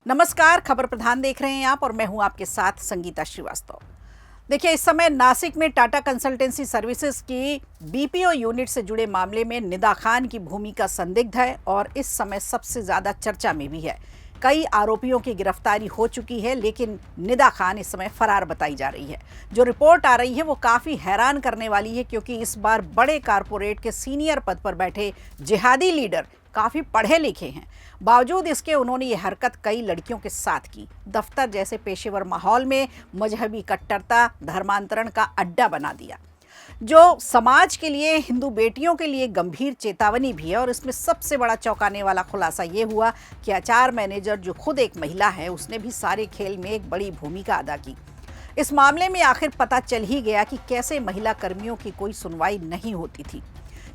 नमस्कार, खबर प्रधान देख रहे हैं आप और मैं हूं आपके साथ संगीता श्रीवास्तव। देखिए, इस समय नासिक में टाटा कंसल्टेंसी सर्विसेज की बीपीओ यूनिट से जुड़े मामले में निदा खान की भूमिका संदिग्ध है और इस समय सबसे ज्यादा चर्चा में भी है। कई आरोपियों की गिरफ्तारी हो चुकी है, लेकिन निदा खान इस समय फरार बताई जा रही है। जो रिपोर्ट आ रही है वो काफी हैरान करने वाली है, क्योंकि इस बार बड़े कारपोरेट के सीनियर पद पर बैठे जिहादी लीडर काफी पढ़े लिखे हैं। बावजूद इसके उन्होंने ये हरकत कई लड़कियों के साथ की। दफ्तर जैसे पेशेवर माहौल में मजहबी कट्टरता धर्मांतरण का अड्डा बना दिया, जो समाज के लिए, हिंदू बेटियों के लिए गंभीर चेतावनी भी है। और इसमें सबसे बड़ा चौंकाने वाला खुलासा ये हुआ कि एचआर मैनेजर, जो खुद एक महिला है, उसने भी सारे खेल में एक बड़ी भूमिका अदा की। इस मामले में आखिर पता चल ही गया कि कैसे महिला कर्मियों की कोई सुनवाई नहीं होती थी।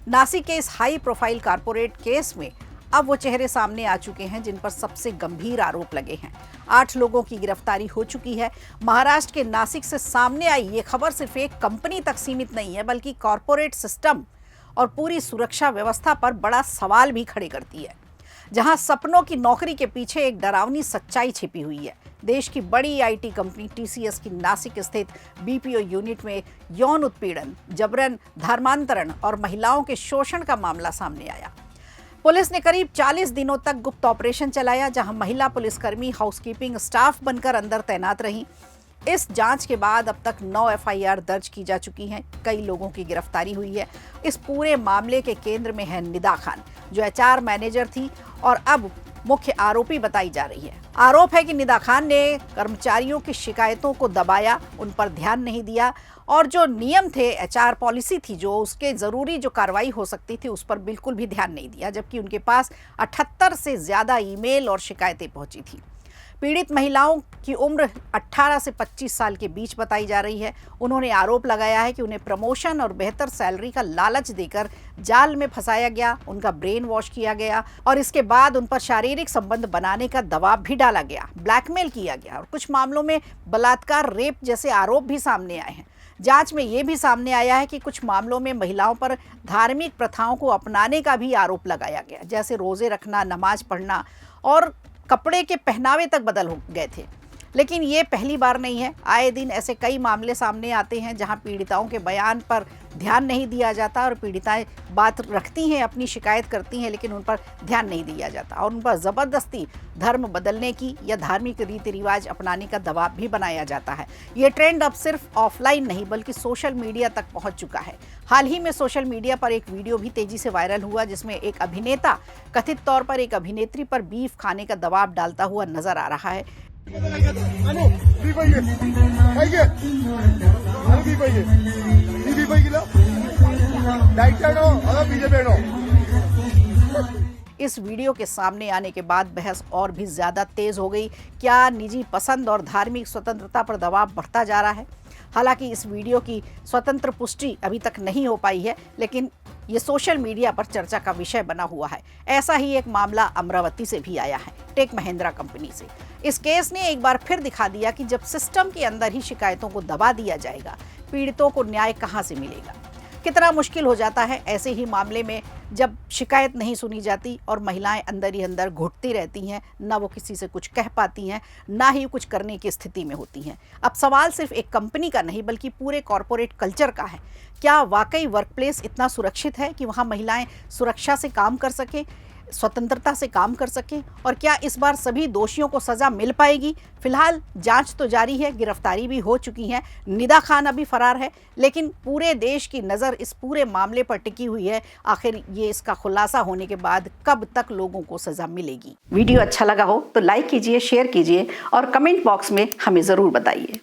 नासिक के इस हाई प्रोफाइल कारपोरेट केस में अब वो चेहरे सामने आ चुके हैं जिन पर सबसे गंभीर आरोप लगे हैं। 8 लोगों की गिरफ्तारी हो चुकी है। महाराष्ट्र के नासिक से सामने आई ये खबर सिर्फ एक कंपनी तक सीमित नहीं है, बल्कि कॉरपोरेट सिस्टम और पूरी सुरक्षा व्यवस्था पर बड़ा सवाल भी खड़े करती है। जहां सपनों की नौकरी के पीछे एक डरावनी सच्चाई छिपी हुई है। देश की बड़ी आईटी कंपनी टीसीएस की नासिक स्थित बीपीओ यूनिट में यौन उत्पीड़न, जबरन, धर्मांतरण और महिलाओं के शोषण का मामला सामने आया। पुलिस ने करीब 40 दिनों तक गुप्त ऑपरेशन चलाया, जहां महिला पुलिसकर्मी हाउसकीपिंग स्टाफ बनकर अंदर तैनात रहीं। इस जांच के बाद अब तक 9 एफआईआर दर्ज की जा चुकी हैं। कई लोगों की गिरफ्तारी हुई है। इस पूरे मामले के केंद्र में है निदा खान, जो एचआर मैनेजर थी और अब मुख्य आरोपी बताई जा रही है। आरोप है कि निदा खान ने कर्मचारियों की शिकायतों को दबाया, उन पर ध्यान नहीं दिया और जो नियम थे, एचआर पॉलिसी थी, जो उसके जरूरी जो कार्रवाई हो सकती थी, उस पर बिल्कुल भी ध्यान नहीं दिया, जबकि उनके पास 78 से ज्यादा ईमेल और शिकायतें पहुंची थी। पीड़ित महिलाओं की उम्र 18 से 25 साल के बीच बताई जा रही है। उन्होंने आरोप लगाया है कि उन्हें प्रमोशन और बेहतर सैलरी का लालच देकर जाल में फंसाया गया, उनका ब्रेन वॉश किया गया और इसके बाद उन पर शारीरिक संबंध बनाने का दबाव भी डाला गया, ब्लैकमेल किया गया और कुछ मामलों में बलात्कार, रेप जैसे आरोप भी सामने आए हैं। जांच में ये भी सामने आया है कि कुछ मामलों में महिलाओं पर धार्मिक प्रथाओं को अपनाने का भी आरोप लगाया गया, जैसे रोजे रखना, नमाज पढ़ना और कपड़े के पहनावे तक बदल हो गए थे। लेकिन ये पहली बार नहीं है। आए दिन ऐसे कई मामले सामने आते हैं जहां पीड़िताओं के बयान पर ध्यान नहीं दिया जाता और पीड़िताएं बात रखती हैं, अपनी शिकायत करती हैं, लेकिन उन पर ध्यान नहीं दिया जाता और उन पर ज़बरदस्ती धर्म बदलने की या धार्मिक रीति रिवाज अपनाने का दबाव भी बनाया जाता है। ये ट्रेंड अब सिर्फ ऑफलाइन नहीं बल्कि सोशल मीडिया तक पहुंच चुका है। हाल ही में सोशल मीडिया पर एक वीडियो भी तेजी से वायरल हुआ, जिसमें एक अभिनेता कथित तौर पर एक अभिनेत्री पर बीफ खाने का दबाव डालता हुआ नजर आ रहा है। इस वीडियो के सामने आने के बाद बहस और भी ज्यादा तेज हो गई। क्या निजी पसंद और धार्मिक स्वतंत्रता पर दबाव बढ़ता जा रहा है? हालांकि इस वीडियो की स्वतंत्र पुष्टि अभी तक नहीं हो पाई है, लेकिन ये सोशल मीडिया पर चर्चा का विषय बना हुआ है। ऐसा ही एक मामला अमरावती से भी आया है, टेक महिंद्रा कंपनी से। इस केस ने एक बार फिर दिखा दिया कि जब सिस्टम के अंदर ही शिकायतों को दबा दिया जाएगा, पीड़ितों को न्याय कहां से मिलेगा। कितना मुश्किल हो जाता है ऐसे ही मामले में जब शिकायत नहीं सुनी जाती और महिलाएं अंदर ही अंदर घुटती रहती हैं, ना वो किसी से कुछ कह पाती हैं, ना ही कुछ करने की स्थिति में होती हैं। अब सवाल सिर्फ एक कंपनी का नहीं बल्कि पूरे कॉरपोरेट कल्चर का है। क्या वाकई वर्कप्लेस इतना सुरक्षित है कि वहाँ महिलाएं सुरक्षा से काम कर सकें, स्वतंत्रता से काम कर सकें? और क्या इस बार सभी दोषियों को सजा मिल पाएगी? फिलहाल जांच तो जारी है, गिरफ्तारी भी हो चुकी है। निदा खान अभी फरार है, लेकिन पूरे देश की नज़र इस पूरे मामले पर टिकी हुई है। आखिर ये इसका खुलासा होने के बाद कब तक लोगों को सजा मिलेगी? वीडियो अच्छा लगा हो तो लाइक कीजिए, शेयर कीजिए और कमेंट बॉक्स में हमें ज़रूर बताइए।